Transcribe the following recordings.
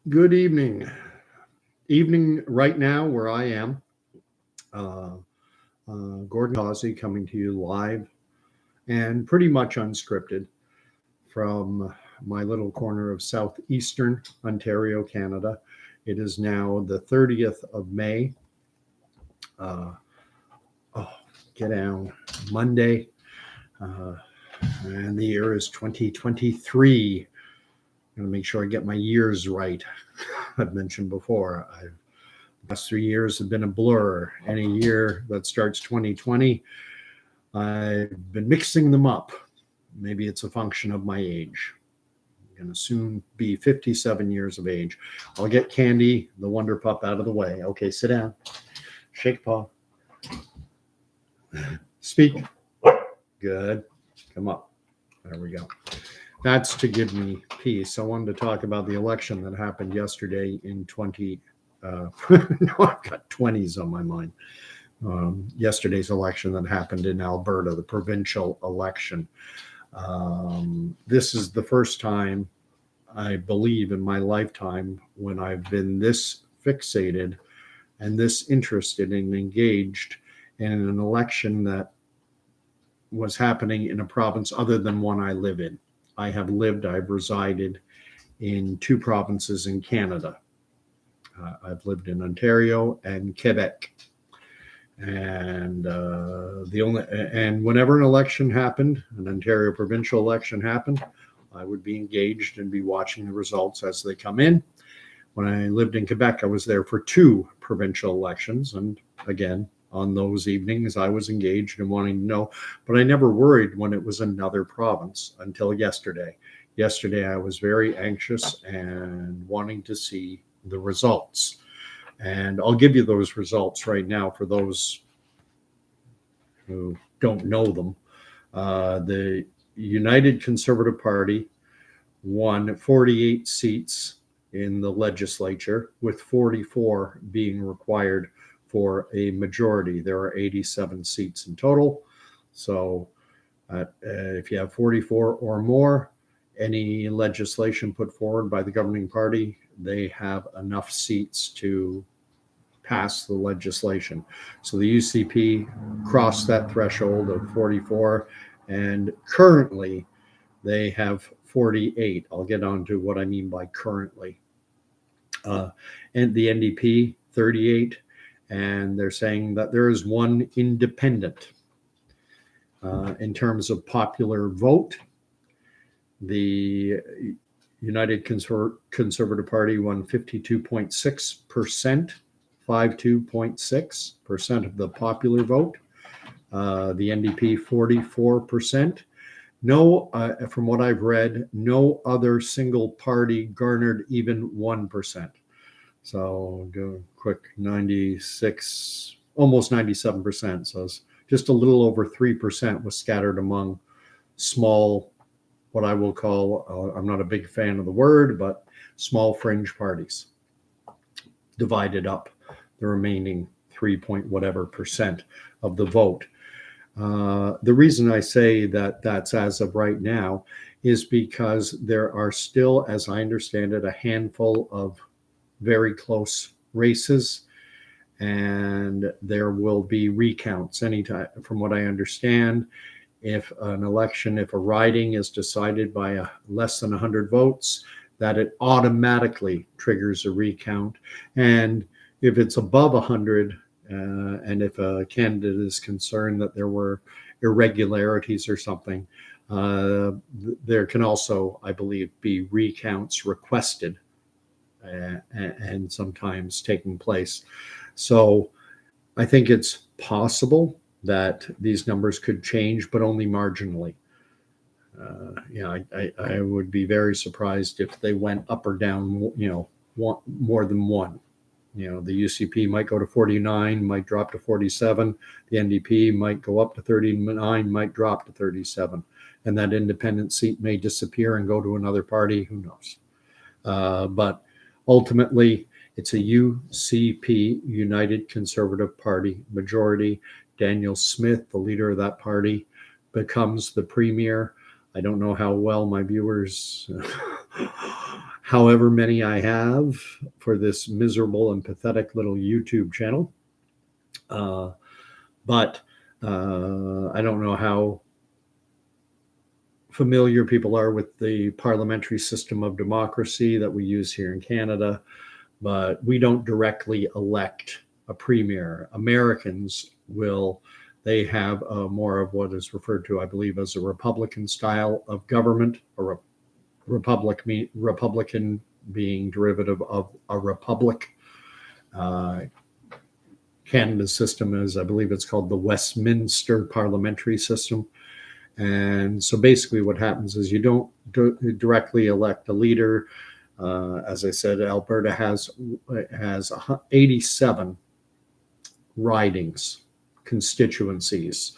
Good evening. Evening right now where I am. Uh, Gordon Causey coming to you live and pretty much unscripted from my little corner of southeastern Ontario, Canada. It is now the 30th of May. Uh, oh, get down. Monday. Uh, and the year is 2023. I'm going to make sure I get my years right. I've mentioned before, the past 3 years have been a blur. Any year that starts 2020, I've been mixing them up. Maybe it's a function of my age. I'm going to soon be 57 years of age. I'll get Candy, the Wonder Pup, out of the way. Okay, sit down. Shake paw. Speak. Good. Come up. There we go. That's to give me peace. I wanted to talk about the election that happened yesterday in 20. No, I've got 20s on my mind. Yesterday's election that happened in Alberta, the provincial election. This is the first time, I believe, in my lifetime when I've been this fixated and this interested and engaged in an election that was happening in a province other than one I live in. I've resided in two provinces in Canada. I've lived in Ontario and Quebec. And whenever an election happened, an Ontario provincial election happened, I would be engaged and be watching the results as they come in. When I lived in Quebec, I was there for two provincial elections. And again, on those evenings, I was engaged and wanting to know, but I never worried when it was another province until yesterday. Yesterday, I was very anxious and wanting to see the results. And I'll give you those results right now for those who don't know them. The United Conservative Party won 48 seats in the legislature, with 44 being required for a majority. There are 87 seats in total. So if you have 44 or more, any legislation put forward by the governing party, they have enough seats to pass the legislation. So the UCP crossed that threshold of 44, and currently they have 48. I'll get on to what I mean by currently. And the NDP, 38, and they're saying that there is one independent. In terms of popular vote, the United Conservative Party won 52.6%, 52.6% of the popular vote. The NDP, 44%. No, from what I've read, no other single party garnered even 1%. So do a quick 96, almost 97%. So it's just a little over 3% was scattered among small, what I will call, I'm not a big fan of the word, but small fringe parties. Divided up the remaining 3 point whatever percent of the vote. The reason I say that that's as of right now is because there are still, as I understand it, a handful of very close races, and there will be recounts anytime. From what I understand, if a riding is decided by less than 100 votes, that it automatically triggers a recount. And if it's above 100, and if a candidate is concerned that there were irregularities or something, there can also, I believe, be recounts requested and sometimes taking place. So I think it's possible that these numbers could change, but only marginally. I would be very surprised if they went up or down, more than one. The UCP might go to 49, might drop to 47. The NDP might go up to 39, might drop to 37. And that independent seat may disappear and go to another party. Who knows? But ultimately, it's a UCP, United Conservative Party majority. Daniel Smith, the leader of that party, becomes the premier. I don't know how well my viewers however many I have for this miserable and pathetic little YouTube channel. But I don't know how familiar people are with the parliamentary system of democracy that we use here in Canada, but we don't directly elect a premier. Americans will, they have more of what is referred to, I believe, as a Republican style of government, or Republican being derivative of a republic. Canada's system is, I believe it's called the Westminster parliamentary system. And so basically what happens is you don't directly elect a leader. As I said, Alberta has 87 ridings, constituencies,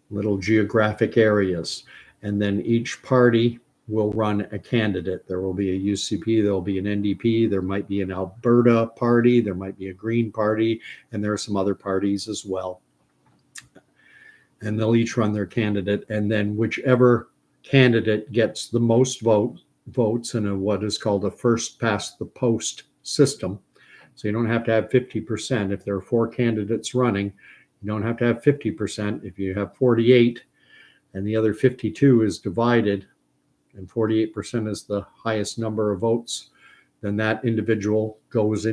little geographic areas. And then each party will run a candidate. There will be a UCP, there will be an NDP, there might be an Alberta party, there might be a Green party, and there are some other parties as well. And they'll each run their candidate, and then whichever candidate gets the most votes in what is called a first past the post system. So you don't have to have 50%. If there are 4 candidates running, you don't have to have 50%. If you have 48 and the other 52 is divided, and 48% is the highest number of votes, then that individual is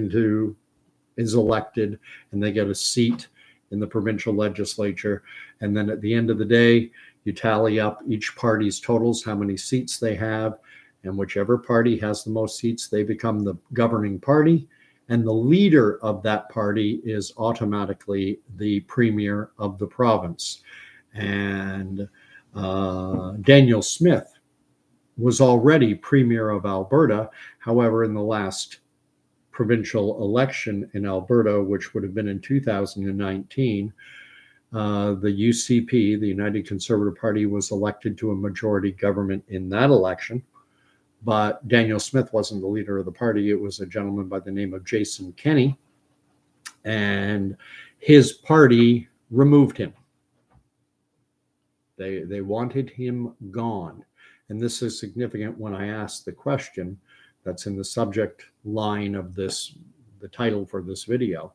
elected, and they get a seat in the provincial legislature. And then at the end of the day, you tally up each party's totals, how many seats they have, and whichever party has the most seats, they become the governing party. And the leader of that party is automatically the premier of the province. And Daniel Smith was already premier of Alberta. However, in the last provincial election in Alberta, which would have been in 2019, the UCP, the United Conservative Party, was elected to a majority government in that election. But Daniel Smith wasn't the leader of the party. It was a gentleman by the name of Jason Kenney, and his party removed him. They wanted him gone. And this is significant when I asked the question that's in the subject line of this, the title for this video,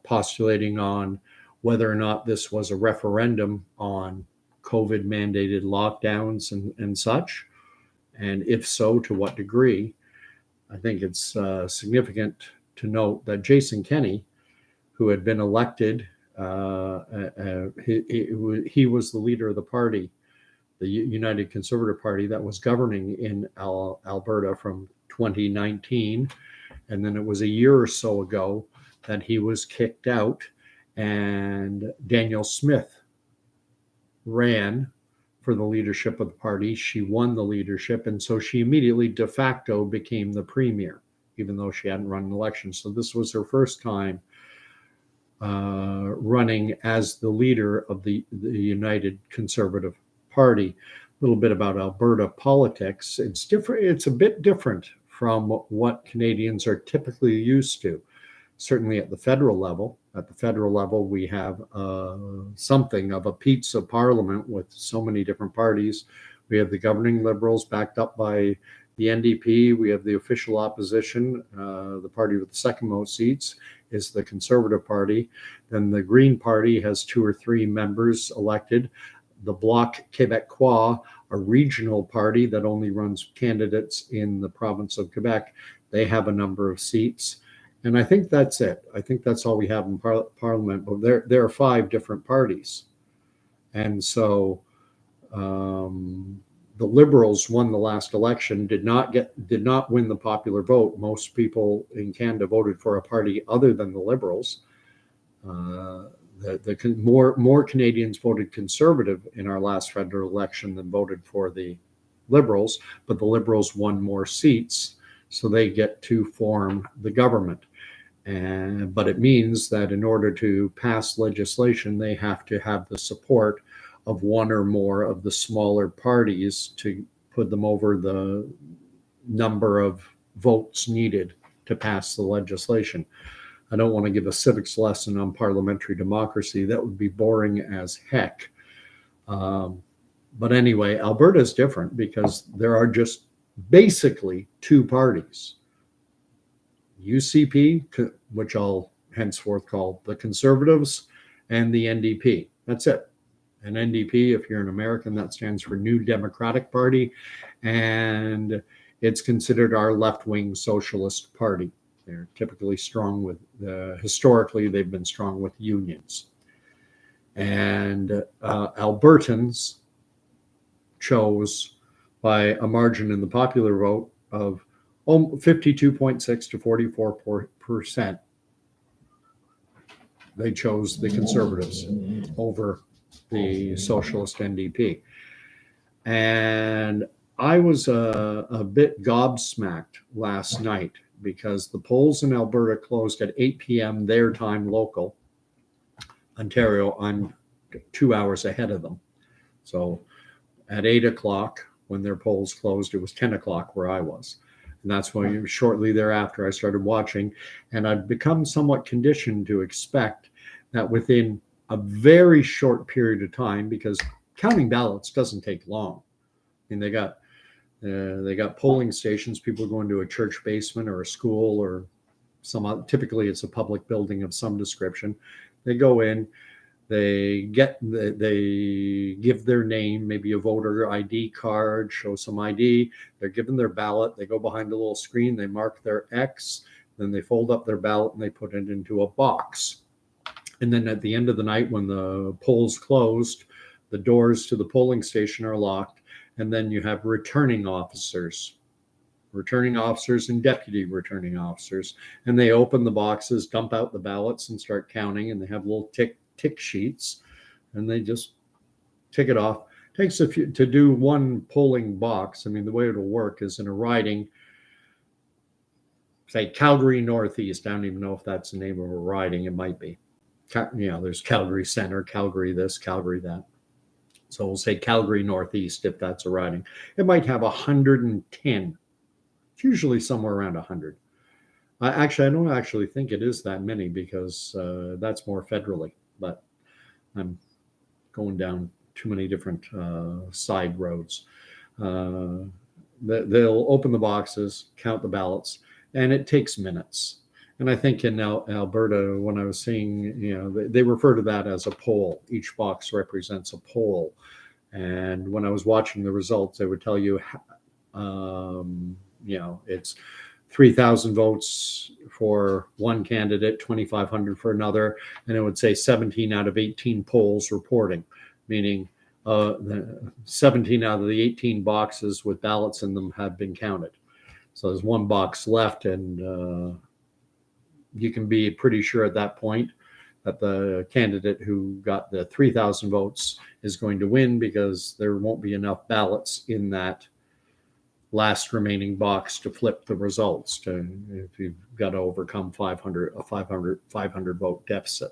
postulating on whether or not this was a referendum on COVID mandated lockdowns and such. And if so, to what degree? I think it's significant to note that Jason Kenney, who had been elected, he was the leader of the party, the United Conservative Party, that was governing in Alberta from 2019. And then it was a year or so ago that he was kicked out, and Daniel Smith ran for the leadership of the party. She won the leadership, and so she immediately de facto became the premier, even though she hadn't run an election. So this was her first time running as the leader of the United Conservative Party. A little bit about Alberta politics. It's different. It's a bit different from what Canadians are typically used to. Certainly at the federal level. At the federal level, we have something of a pizza parliament with so many different parties. We have the governing Liberals backed up by the NDP. We have the official opposition. The party with the second most seats is the Conservative Party. Then the Green Party has 2 or 3 members elected. The Bloc Québécois, a regional party that only runs candidates in the province of Quebec, they have a number of seats. And I think that's it. I think that's all we have in Parliament. But there are 5 different parties. And so the Liberals won the last election, did not win the popular vote. Most people in Canada voted for a party other than the Liberals. More Canadians voted Conservative in our last federal election than voted for the Liberals, but the Liberals won more seats, so they get to form the government. But it means that in order to pass legislation, they have to have the support of 1 or more of the smaller parties to put them over the number of votes needed to pass the legislation. I don't want to give a civics lesson on parliamentary democracy. That would be boring as heck. But anyway, Alberta is different because there are just basically two parties: UCP, which I'll henceforth call the Conservatives, and the NDP. That's it. An NDP, if you're an American, that stands for New Democratic Party, and it's considered our left-wing socialist party. They're typically strong with, historically, they've been strong with unions. And Albertans chose by a margin in the popular vote of 52.6 to 44%. They chose the Conservatives over the socialist NDP. And I was a bit gobsmacked last night because the polls in Alberta closed at 8 p.m. their time local. Ontario, I'm 2 hours ahead of them. So at 8 o'clock, when their polls closed, it was 10 o'clock where I was. And that's when shortly thereafter I started watching. And I've become somewhat conditioned to expect that within a very short period of time, because counting ballots doesn't take long. I mean, they got polling stations. People are going to a church basement or a school or typically it's a public building of some description. They go in, they give their name, maybe a voter ID card, show some ID. They're given their ballot. They go behind a little screen. They mark their X. Then they fold up their ballot and they put it into a box. And then at the end of the night, when the polls closed, the doors to the polling station are locked. And then you have returning officers and deputy returning officers. And they open the boxes, dump out the ballots and start counting. And they have little tick sheets and they just tick it off. It takes a few to do one polling box. I mean, the way it'll work is in a riding, say Calgary Northeast. I don't even know if that's the name of a riding. It might be. There's Calgary Center, Calgary this, Calgary that. So we'll say Calgary Northeast if that's a riding. It might have 110. It's usually somewhere around 100. I don't actually think it is that many because that's more federally. But I'm going down too many different side roads. They'll open the boxes, count the ballots, and it takes minutes. And I think in Alberta, when I was seeing, they refer to that as a poll. Each box represents a poll. And when I was watching the results, they would tell you, it's 3,000 votes for one candidate, 2,500 for another. And it would say 17 out of 18 polls reporting, meaning 17 out of the 18 boxes with ballots in them have been counted. So there's one box left, and you can be pretty sure at that point that the candidate who got the 3,000 votes is going to win because there won't be enough ballots in that last remaining box to flip the results if you've got to overcome 500 vote deficit.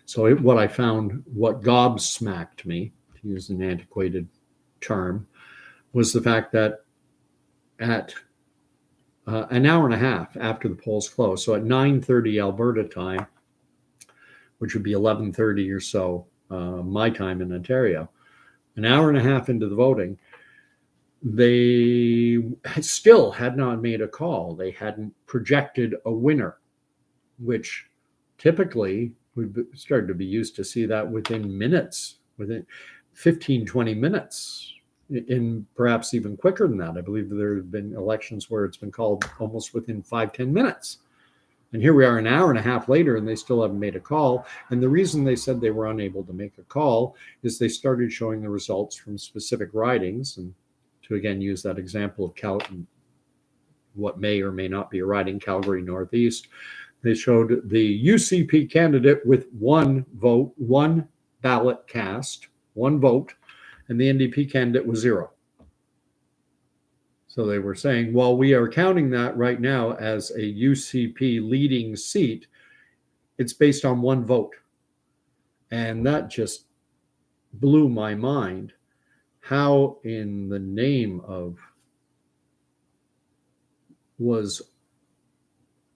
So what I found, what gobsmacked me, to use an antiquated term, was the fact that at an hour and a half after the polls closed, so at 9:30 Alberta time, which would be 11:30 or so my time in Ontario, an hour and a half into the voting, they still had not made a call. They hadn't projected a winner, which typically we've started to be used to see that within minutes, within 15, 20 minutes. In perhaps even quicker than that. I believe there have been elections where it's been called almost within 5-10 minutes. And here we are an hour and a half later and they still haven't made a call. And the reason they said they were unable to make a call is they started showing the results from specific ridings. And to again use that example of what may or may not be a riding, Calgary Northeast, they showed the UCP candidate with one vote, one ballot cast, one vote, and the NDP candidate was 0. So they were saying, well, we are counting that right now as a UCP leading seat. It's based on one vote. And that just blew my mind. How in the name of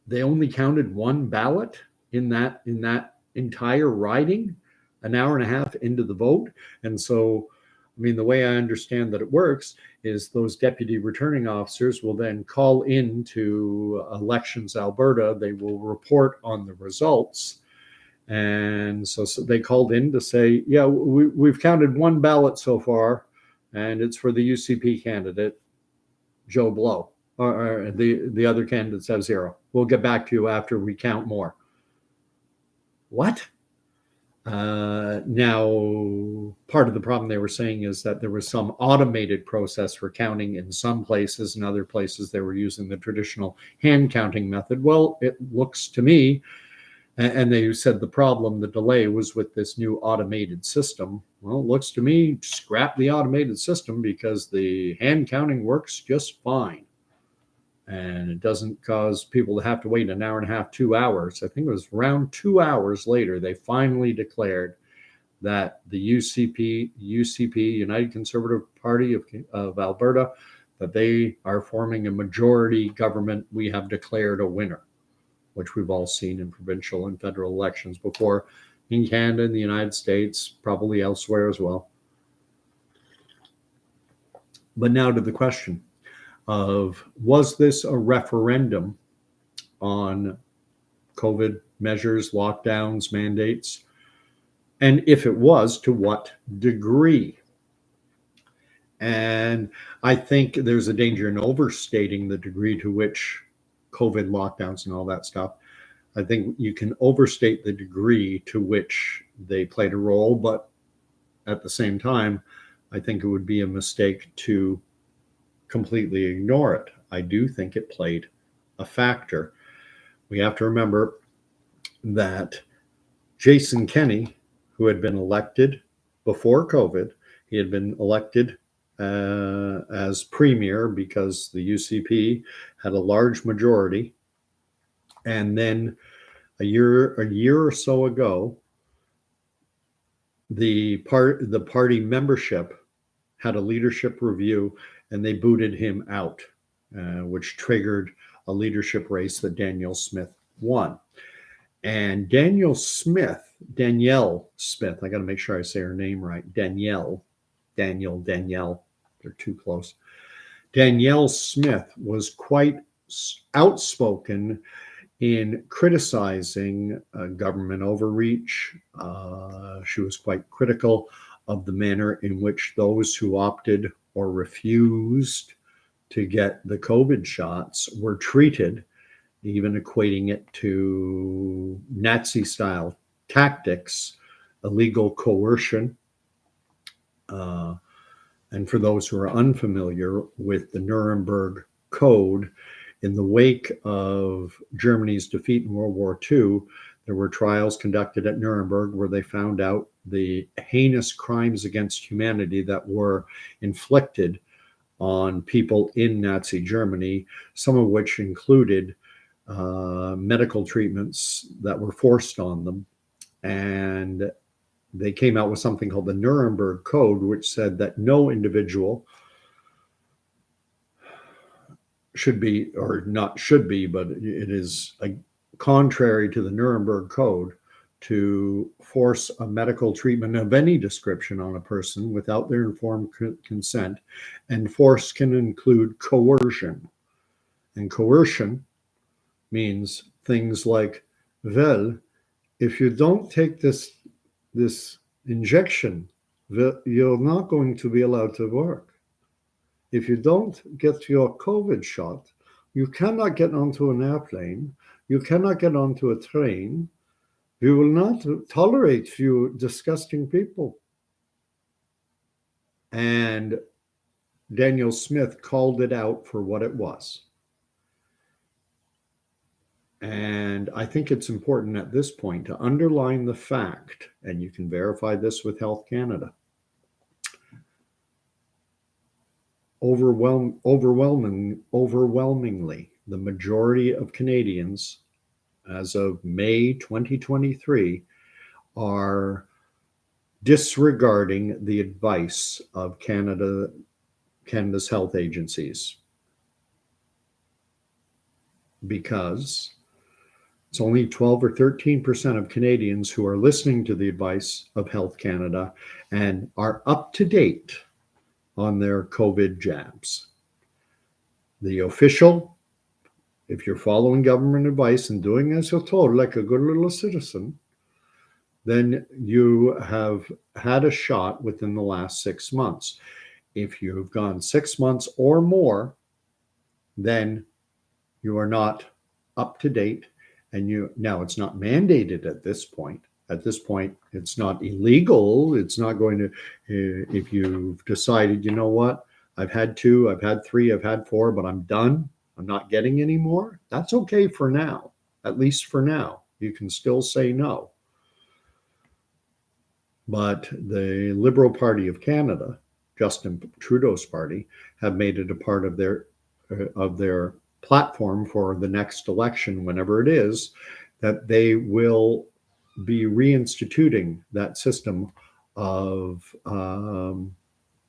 they only counted one ballot in that entire riding, an hour and a half into the vote. And so I mean, the way I understand that it works is those deputy returning officers will then call in to Elections Alberta. They will report on the results. And so they called in to say, yeah, we've counted one ballot so far, and it's for the UCP candidate, Joe Blow. Or the other candidates have zero. We'll get back to you after we count more. What? Now, part of the problem they were saying is that there was some automated process for counting in some places, and other places they were using the traditional hand counting method. Well, it looks to me, and they said the delay was with this new automated system. Well, it looks to me, scrap the automated system because the hand counting works just fine. And it doesn't cause people to have to wait an hour and a half, 2 hours. I think it was around 2 hours later, they finally declared that the UCP, United Conservative Party of Alberta, that they are forming a majority government. We have declared a winner, which we've all seen in provincial and federal elections before in Canada, in the United States, probably elsewhere as well. But now to the question of, was this a referendum on COVID measures, lockdowns, mandates? And if it was, to what degree? And I think there's a danger in overstating the degree to which COVID lockdowns and all that stuff. I think you can overstate the degree to which they played a role, but at the same time, I think it would be a mistake to completely ignore it. I do think it played a factor. We have to remember that Jason Kenney, who had been elected before COVID, he had been elected as premier because the UCP had a large majority. And then a year or so ago, the party membership had a leadership review, and they booted him out, which triggered a leadership race that Danielle Smith won. And Danielle Smith, I got to make sure I say her name right. Danielle, they're too close. Danielle Smith was quite outspoken in criticizing government overreach. She was quite critical of the manner in which those who opted or refused to get the COVID shots were treated, even equating it to Nazi-style tactics, illegal coercion. And for those who are unfamiliar with the Nuremberg Code, in the wake of Germany's defeat in World War II, there were trials conducted at Nuremberg where they found out the heinous crimes against humanity that were inflicted on people in Nazi Germany, some of which included medical treatments that were forced on them. And they came out with something called the Nuremberg Code, which said that no individual should be, or not should be, but it is contrary to the Nuremberg Code to force a medical treatment of any description on a person without their informed consent. And force can include coercion. And coercion means things like, well, if you don't take this injection, you're not going to be allowed to work. If you don't get your COVID shot, you cannot get onto an airplane. You cannot get onto a train. We will not tolerate you disgusting people. And Danielle Smith called it out for what it was. And I think it's important at this point to underline the fact, and you can verify this with Health Canada, overwhelmingly, the majority of Canadians as of May 2023 are disregarding the advice of Canada's health agencies, because it's only 12 or 13% of Canadians who are listening to the advice of Health Canada and are up to date on their COVID jabs. The official, if you're following government advice and doing as you're told like a good little citizen, then you have had a shot within the last 6 months. If you've gone 6 months or more, then you are not up to date. And now it's not mandated at this point. At this point, it's not illegal. It's not going to, if you've decided, you know what, I've had 2, I've had 3, I've had 4, but I'm done. I'm not getting any more. That's okay for now, at least for now. You can still say no. But the Liberal Party of Canada, Justin Trudeau's party, have made it a part of their platform for the next election, whenever it is, that they will be reinstituting that system of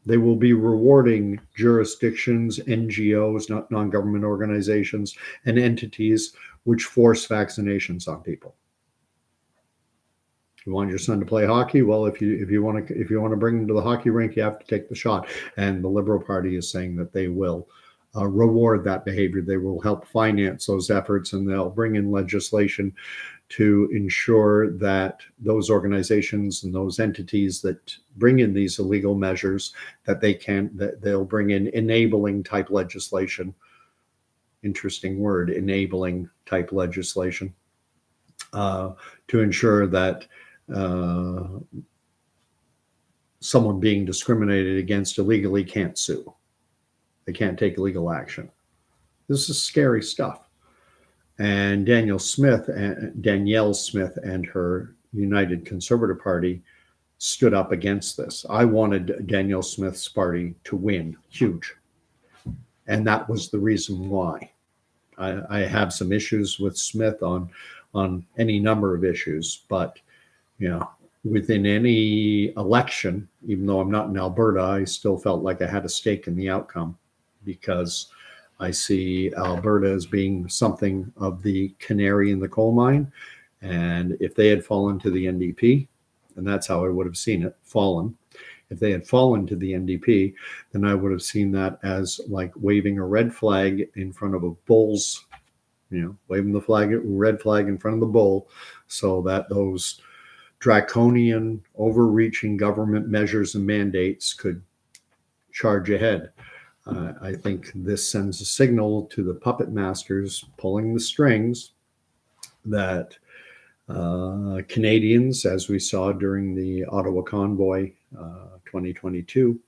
they will be rewarding jurisdictions, NGOs, not non-government organizations, and entities which force vaccinations on people. You want your son to play hockey? Well, if you want to bring him to the hockey rink, you have to take the shot. And the Liberal Party is saying that they will reward that behavior. They will help finance those efforts, and they'll bring in legislation to ensure that those organizations and those entities that bring in these illegal measures, that they'll bring in enabling type legislation. Interesting word, enabling type legislation, to ensure that someone being discriminated against illegally can't sue. They can't take legal action. This is scary stuff. And Danielle Smith and her United Conservative Party stood up against this. I wanted Danielle Smith's party to win, huge. And that was the reason why. I have some issues with Smith on any number of issues, but within any election, even though I'm not in Alberta, I still felt like I had a stake in the outcome, because I see Alberta as being something of the canary in the coal mine. And if they had fallen to the NDP, and that's how I would have seen it, if they had fallen to the NDP, then I would have seen that as like waving a red flag in front of a bull's, waving the red flag in front of the bull, so that those draconian, overreaching government measures and mandates could charge ahead. I think this sends a signal to the puppet masters pulling the strings that Canadians, as we saw during the Ottawa Convoy 2022,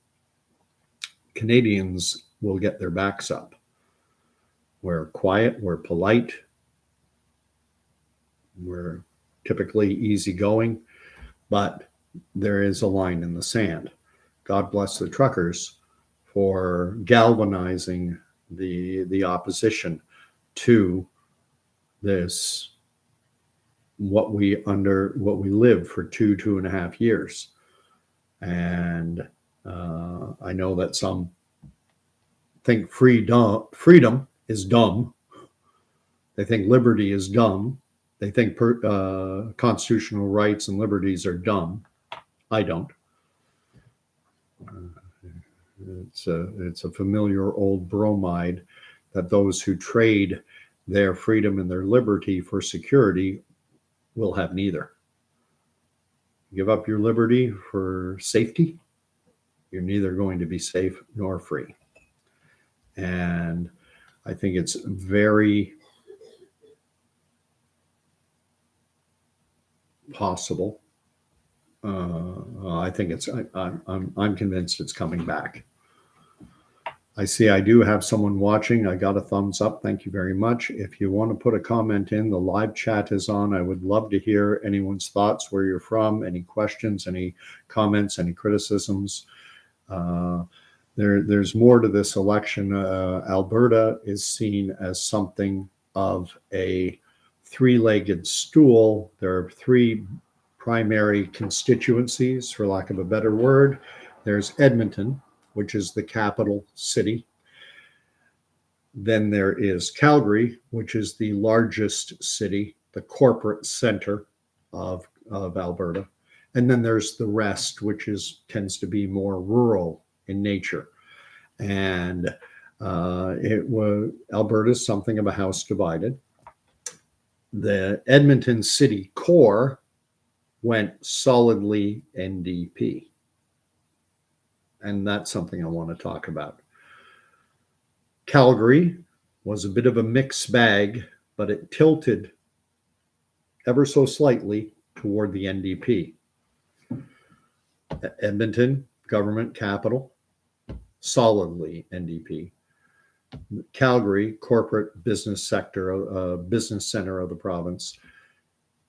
Canadians will get their backs up. We're quiet, we're polite, we're typically easygoing, but there is a line in the sand. God bless the truckers for galvanizing the opposition to this, what we lived for 2.5 years. And I know that some think freedom is dumb. They think liberty is dumb. They think constitutional rights and liberties are dumb. I don't. It's a familiar old bromide that those who trade their freedom and their liberty for security will have neither. Give up your liberty for safety, you're neither going to be safe nor free. And I think it's very possible. I'm convinced it's coming back. I see I do have someone watching. I got a thumbs up. Thank you very much. If you want to put a comment in, the live chat is on. I would love to hear anyone's thoughts, where you're from, any questions, any comments, any criticisms. There's more to this election. Alberta is seen as something of a three-legged stool. There are 3 primary constituencies, for lack of a better word. There's Edmonton, which is the capital city. Then there is Calgary, which is the largest city, the corporate center of Alberta. And then there's the rest, which tends to be more rural in nature. And Alberta's something of a house divided. The Edmonton city core went solidly NDP. And that's something I want to talk about. Calgary was a bit of a mixed bag, but it tilted ever so slightly toward the NDP. Edmonton, government capital, solidly NDP. Calgary, corporate business sector, business center of the province,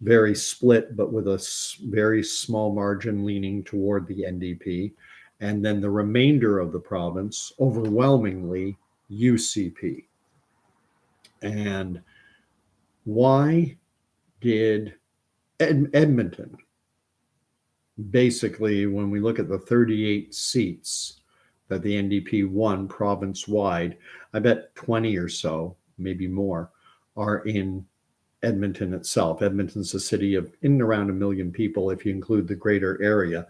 very split, but with a very small margin leaning toward the NDP. And then the remainder of the province, overwhelmingly UCP. And why did Edmonton, basically, when we look at the 38 seats that the NDP won province-wide, I bet 20 or so, maybe more, are in Edmonton itself. Edmonton's a city of in and around 1 million people if you include the greater area.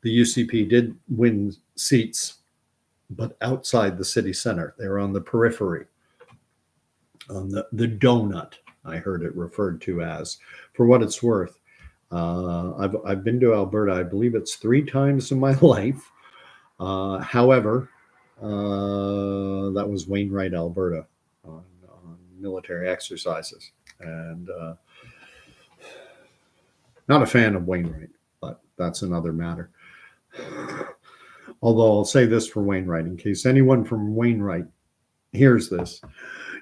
The UCP did win seats, but outside the city center. They were on the periphery, on the donut, I heard it referred to as. For what it's worth, I've been to Alberta, I believe it's 3 times in my life. However, that was Wainwright, Alberta, on military exercises. And not a fan of Wainwright, but that's another matter. Although I'll say this for Wainwright, in case anyone from Wainwright hears this,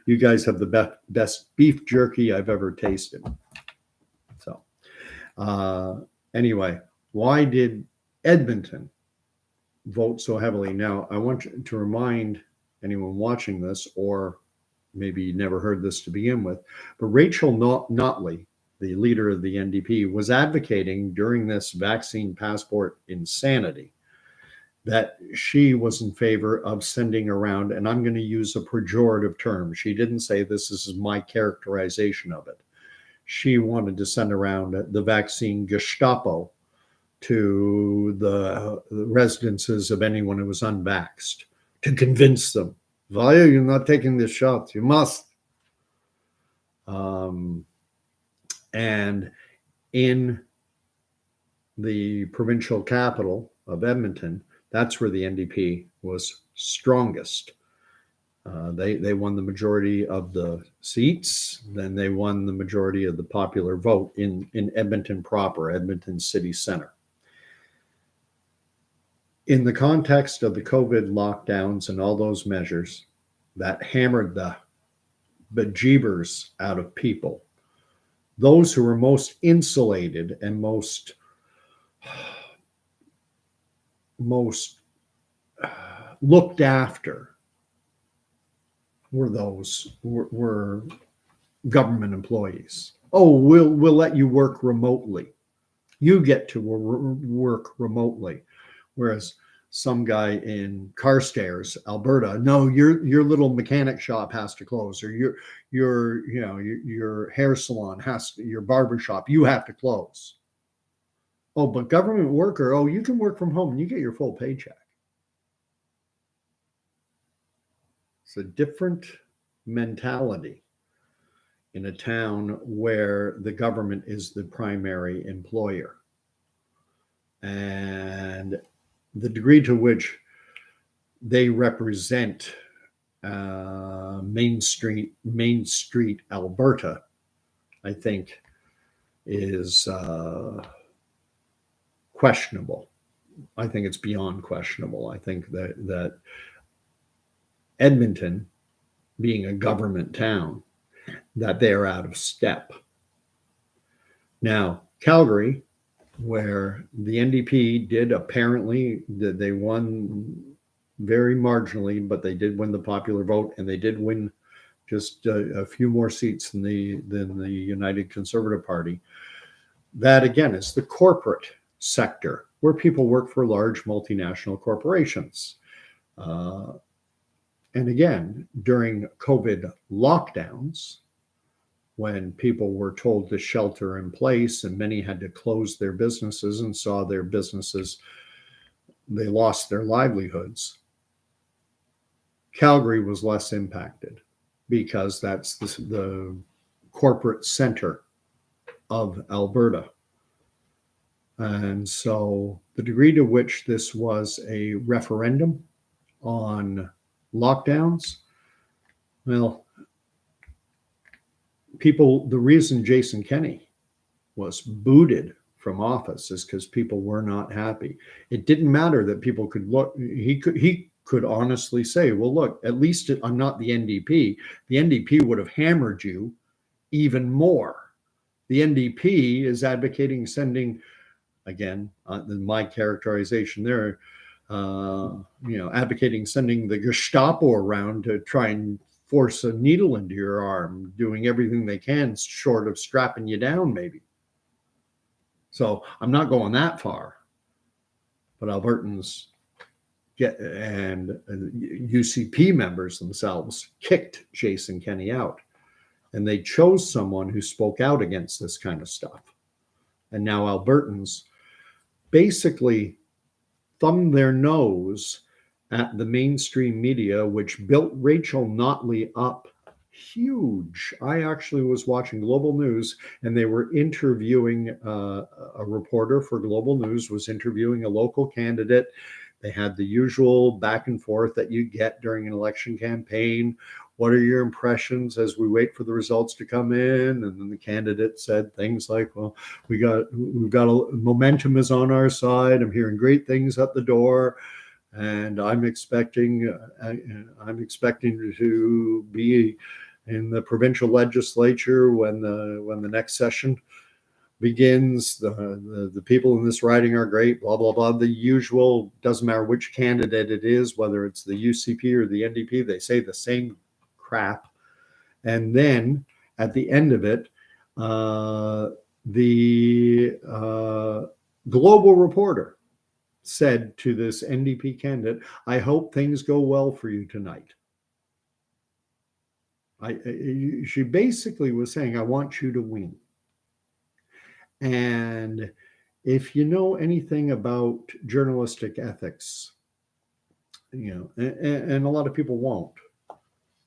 you guys have the best beef jerky I've ever tasted. So anyway, why did Edmonton vote so heavily? Now, I want to remind anyone watching this, or maybe you never heard this to begin with, but Rachel Notley, the leader of the NDP, was advocating during this vaccine passport insanity that she was in favor of sending around, and I'm going to use a pejorative term. She didn't say this is my characterization of it. She wanted to send around the vaccine Gestapo to the residences of anyone who was unvaxxed to convince them, why are you not taking this shot? You must. And in the provincial capital of Edmonton, that's where the NDP was strongest. They won the majority of the seats, then they won the majority of the popular vote in Edmonton proper, Edmonton city center. In the context of the COVID lockdowns and all those measures that hammered the bejeebers out of people, those who were most insulated and most looked after were government employees. Oh, we'll let you work remotely. You get to work remotely. Whereas some guy in Carstairs, Alberta, no, your little mechanic shop has to close, or your hair salon your barber shop, you have to close. Oh, but government worker, oh, you can work from home and you get your full paycheck. It's a different mentality in a town where the government is the primary employer. And the degree to which they represent Main Street Alberta, I think, is questionable. I think it's beyond questionable. I think that Edmonton, being a government town, that they're out of step. Now, Calgary, where the NDP did apparently, they won very marginally, but they did win the popular vote, and they did win just a few more seats than the United Conservative Party. That, again, is the corporate sector, where people work for large multinational corporations. And again, during COVID lockdowns, when people were told to shelter in place and many had to close their businesses and saw their businesses they lost their livelihoods. Calgary was less impacted because that's the corporate center of Alberta. And so the degree to which this was a referendum on lockdowns, well, the reason Jason Kenney was booted from office is because people were not happy. It didn't matter that people could look, he could honestly say, well, look, at least I'm not the NDP. The NDP would have hammered you even more. The NDP is advocating sending, again, my characterization there, advocating sending the Gestapo around to try and force a needle into your arm, doing everything they can short of strapping you down, maybe. So I'm not going that far, but Albertans and UCP members themselves kicked Jason Kenney out, and they chose someone who spoke out against this kind of stuff. And now Albertans basically thumb their nose at the mainstream media, which built Rachel Notley up huge. I actually was watching Global News, and they were interviewing a reporter for Global News was interviewing a local candidate. They had the usual back and forth that you get during an election campaign. What are your impressions as we wait for the results to come in? And then the candidate said things like, well, we've got momentum is on our side. I'm hearing great things at the door. And I'm expecting to be in the provincial legislature when the next session begins. The people in this riding are great, blah, blah, blah. The usual, doesn't matter which candidate it is, whether it's the UCP or the NDP, they say the same crap. And then at the end of it, the Global Reporter said to this NDP candidate, I hope things go well for you tonight. She basically was saying, I want you to win. And if you know anything about journalistic ethics, and a lot of people won't,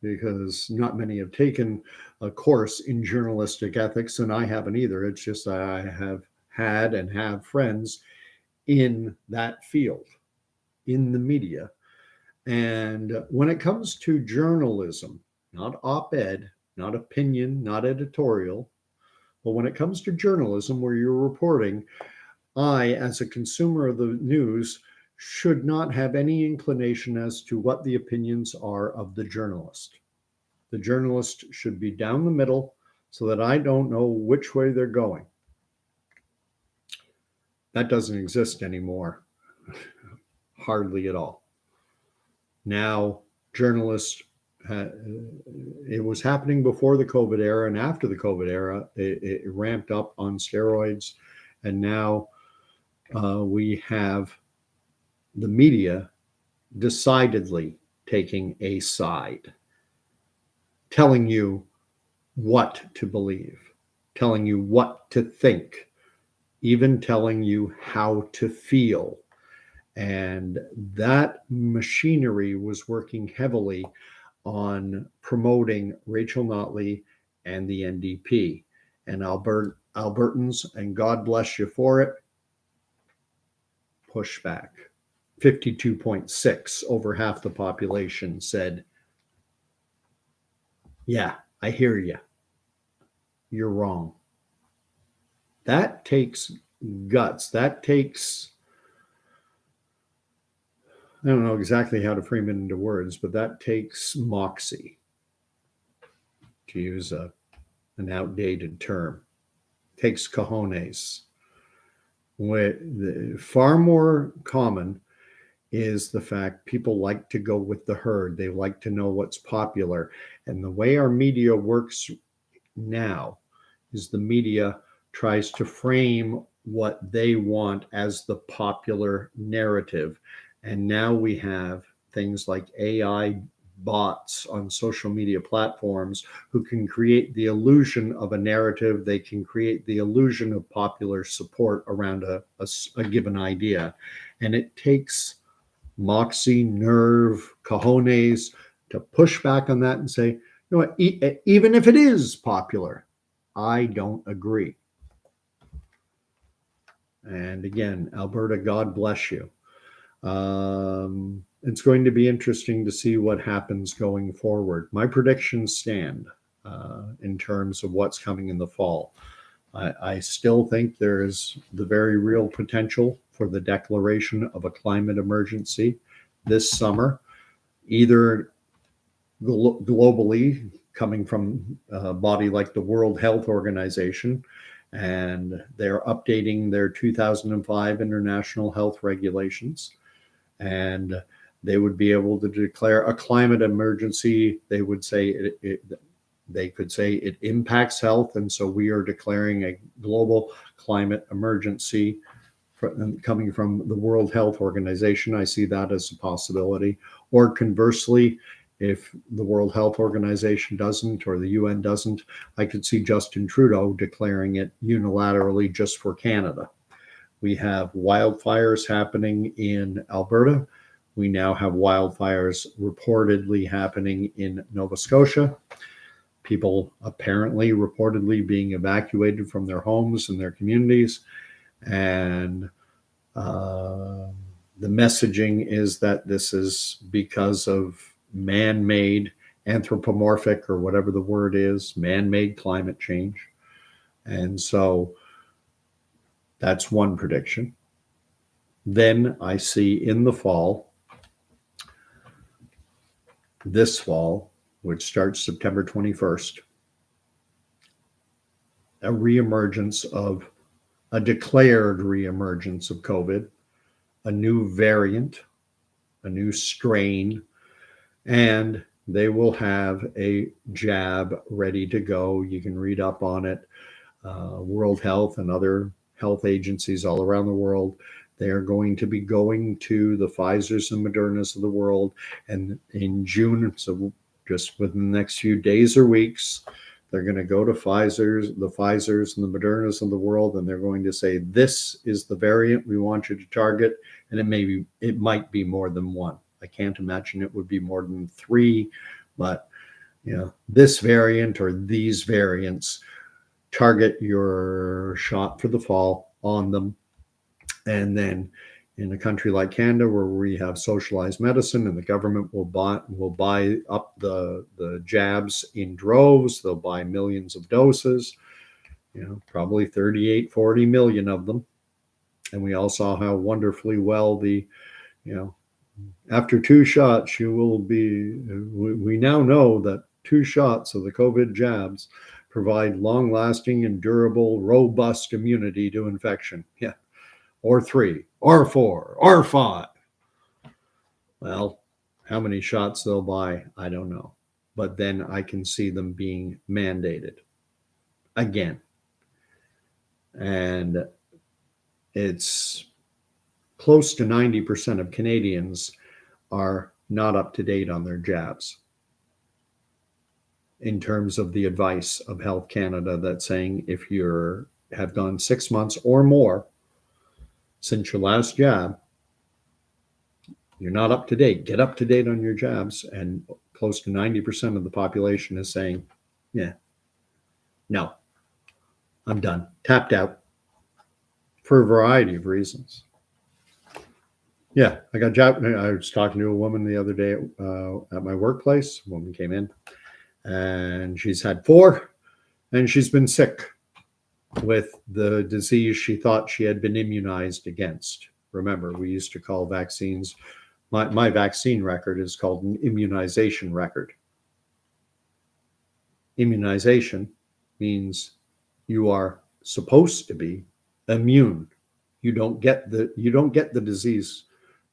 because not many have taken a course in journalistic ethics, and I haven't either. It's just I have had and have friends in that field, in the media. And when it comes to journalism, not op-ed, not opinion, not editorial, but when it comes to journalism where you're reporting, I, as a consumer of the news, should not have any inclination as to what the opinions are of the journalist. The journalist should be down the middle so that I don't know which way they're going. That doesn't exist anymore, hardly at all. Now, journalists, it was happening before the COVID era, and after the COVID era, it ramped up on steroids. And now we have the media decidedly taking a side, telling you what to believe, telling you what to think, even telling you how to feel. And that machinery was working heavily on promoting Rachel Notley and the NDP. And Albertans, and God bless you for it, push back. 52.6, over half the population said, yeah, I hear you. You're wrong. That takes guts. That takes, I don't know exactly how to frame it into words, but that takes moxie, to use an outdated term. It takes cojones. Far more common is the fact people like to go with the herd. They like to know what's popular. And the way our media works now is the media tries to frame what they want as the popular narrative. And now we have things like AI bots on social media platforms who can create the illusion of a narrative. They can create the illusion of popular support around a given idea. And it takes moxie, nerve, cojones to push back on that and say, you know what, even if it is popular, I don't agree. And again, Alberta, God bless you. It's going to be interesting to see what happens going forward. My predictions stand in terms of what's coming in the fall. I still think there is the very real potential for the declaration of a climate emergency this summer, either globally, coming from a body like the World Health Organization, and they're updating their 2005 international health regulations, and they would be able to declare a climate emergency. They would say they could say it impacts health, and so we are declaring a global climate emergency coming from the World Health Organization. I see that as a possibility. Or conversely, if the World Health Organization doesn't, or the UN doesn't, I could see Justin Trudeau declaring it unilaterally just for Canada. We have wildfires happening in Alberta. We now have wildfires reportedly happening in Nova Scotia. People apparently reportedly being evacuated from their homes and their communities. And the messaging is that this is because of man-made, anthropomorphic, or whatever the word is, man-made climate change. And so that's one prediction. Then I see in the fall, this fall, which starts September 21st, a declared reemergence of COVID, a new variant, a new strain, and they will have a jab ready to go. You can read up on it. World Health and other health agencies all around the world, they are going to be going to the Pfizers and Modernas of the world. And in June, so just within the next few days or weeks, they're going to go to the Pfizers and the Modernas of the world, and they're going to say, this is the variant we want you to target. And it might be more than one. I can't imagine it would be more than 3, but this variant or these variants, target your shot for the fall on them. And then in a country like Canada, where we have socialized medicine and the government will buy up the jabs in droves, they'll buy millions of doses, probably 38, 40 million of them. And we all saw how wonderfully well after 2 shots, we now know that 2 shots of the COVID jabs provide long-lasting and durable, robust immunity to infection. Yeah. Or 3, or 4, or 5. Well, how many shots they'll buy, I don't know. But then I can see them being mandated again. And it's close to 90% of Canadians are not up to date on their jabs in terms of the advice of Health Canada that's saying if you have gone 6 months or more since your last jab, you're not up to date. Get up to date on your jabs. And close to 90% of the population is saying, yeah, no, I'm done. Tapped out for a variety of reasons. Yeah, I got jabbed. I was talking to a woman the other day at my workplace. A woman came in and she's had 4 and she's been sick with the disease she thought she had been immunized against. Remember, we used to call vaccines, my vaccine record is called an immunization record. Immunization means you are supposed to be immune. You don't get the disease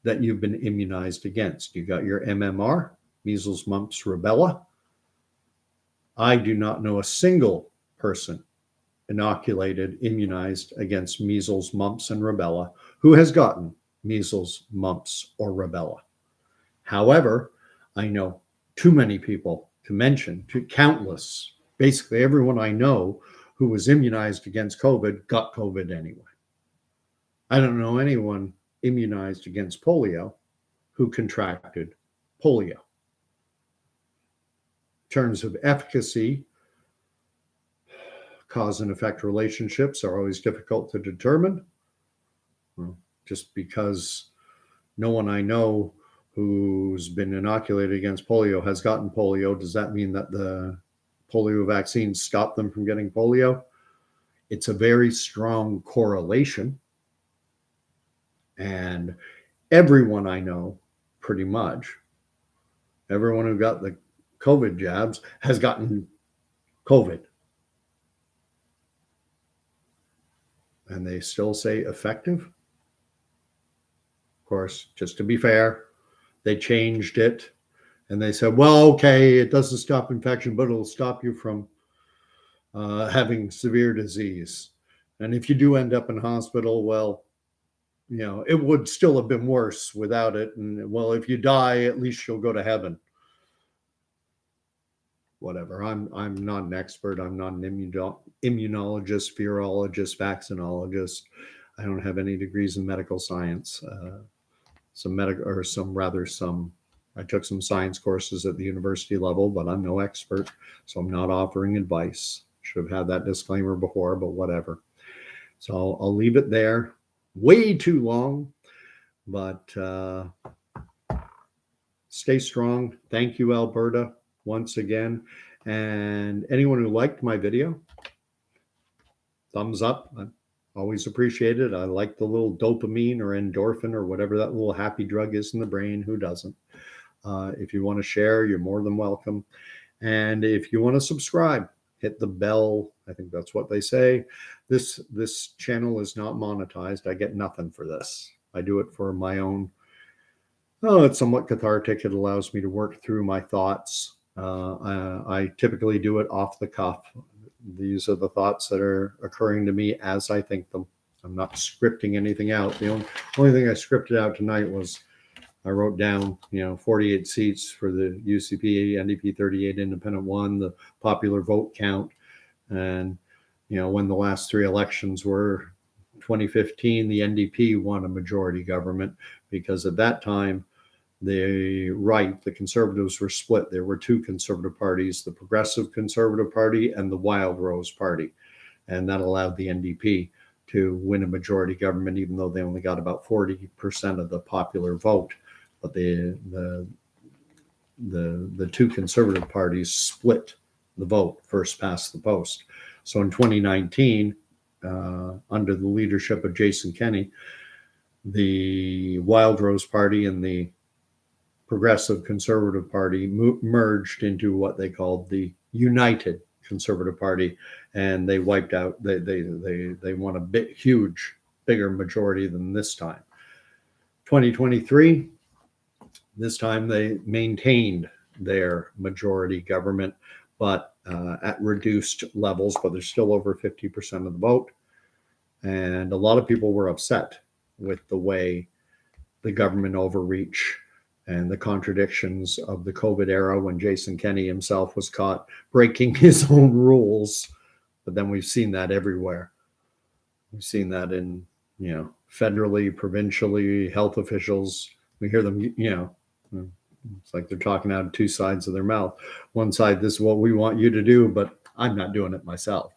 that you've been immunized against. You got your MMR, measles, mumps, rubella. I do not know a single person inoculated, immunized against measles, mumps, and rubella who has gotten measles, mumps, or rubella. However, I know too many people to mention, countless. Basically, everyone I know who was immunized against COVID got COVID anyway. I don't know anyone immunized against polio who contracted polio. In terms of efficacy, cause and effect relationships are always difficult to determine. Well, just because no one I know who's been inoculated against polio has gotten polio, does that mean that the polio vaccine stopped them from getting polio? It's a very strong correlation. And everyone I know, pretty much, everyone who got the COVID jabs has gotten COVID. And they still say effective. Of course, just to be fair, they changed it and they said, well, okay, it doesn't stop infection, but it'll stop you from having severe disease. And if you do end up in hospital, well, you know, it would still have been worse without it. And well, if you die, at least you'll go to heaven. Whatever. I'm not an expert. I'm not an immunologist, virologist, vaccinologist. I don't have any degrees in medical science. I took some science courses at the university level, but I'm no expert, so I'm not offering advice. Should have had that disclaimer before, but whatever. So I'll leave it there. Way too long, but stay strong. Thank you, Alberta, once again. And anyone who liked my video, thumbs up. I always appreciate it. I like the little dopamine or endorphin or whatever that little happy drug is in the brain. Who doesn't? If you want to share, you're more than welcome. And if you want to subscribe, hit the bell. I think that's what they say. This channel is not monetized. I get nothing for this. I do it for my own. Oh, it's somewhat cathartic. It allows me to work through my thoughts. I typically do it off the cuff. These are the thoughts that are occurring to me as I think them. I'm not scripting anything out. The only thing I scripted out tonight was I wrote down, 48 seats for the UCP, NDP 38, Independent 1, the popular vote count. And, when the last three elections were 2015, the NDP won a majority government because at that time, the conservatives were split. There were two conservative parties, the Progressive Conservative Party and the Wild Rose Party. And that allowed the NDP to win a majority government, even though they only got about 40% of the popular vote. But the two conservative parties split the vote, first past the post. So in 2019, under the leadership of Jason Kenney, the Wild Rose Party and the Progressive Conservative Party merged into what they called the United Conservative Party, and they wiped out. They won a bigger majority than this time. 2023. This time they maintained their majority government, but at reduced levels, but they're still over 50% of the vote. And a lot of people were upset with the way the government overreach and the contradictions of the COVID era when Jason Kenney himself was caught breaking his own rules. But then we've seen that everywhere. We've seen that in, federally, provincially, health officials. We hear them, it's like they're talking out of two sides of their mouth. One side, this is what we want you to do, but I'm not doing it myself.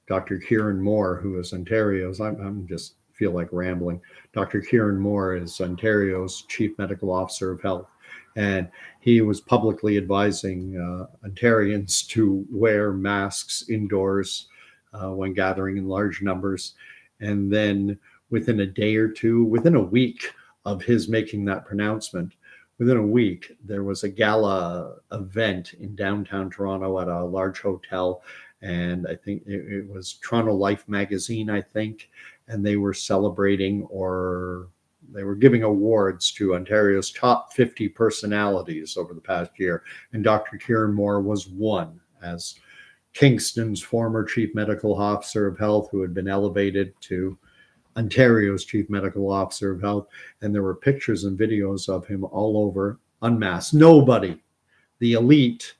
Dr. Kieran Moore, who is Ontario's, I'm just feel like rambling. Dr. Kieran Moore is Ontario's Chief Medical Officer of Health, and he was publicly advising Ontarians to wear masks indoors when gathering in large numbers. And then within a day or two, within a week of his making that pronouncement, within a week, there was a gala event in downtown Toronto at a large hotel. And I think it was Toronto Life magazine, I think. And they were celebrating, or they were giving awards to Ontario's top 50 personalities over the past year. And Dr. Kieran Moore was one, as Kingston's former Chief Medical Officer of Health, who had been elevated to Ontario's Chief Medical Officer of Health. And there were pictures and videos of him all over unmasked. Nobody. The elite,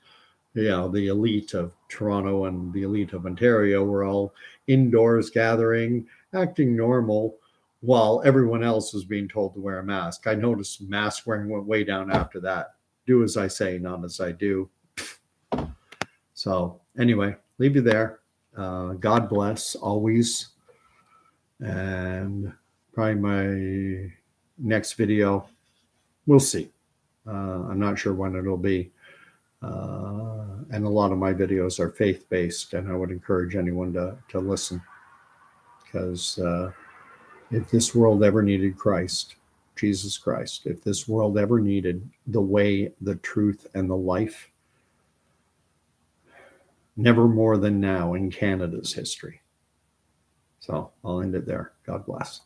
the elite of Toronto and the elite of Ontario were all indoors gathering, acting normal, while everyone else was being told to wear a mask. I noticed mask wearing went way down after that. Do as I say, not as I do. So anyway, leave you there. God bless always. And probably my next video, we'll see. I'm not sure when it'll be. And a lot of my videos are faith-based, and I would encourage anyone to listen, because if this world ever needed Christ, Jesus Christ, if this world ever needed the way, the truth, and the life, never more than now in Canada's history. So I'll end it there. God bless.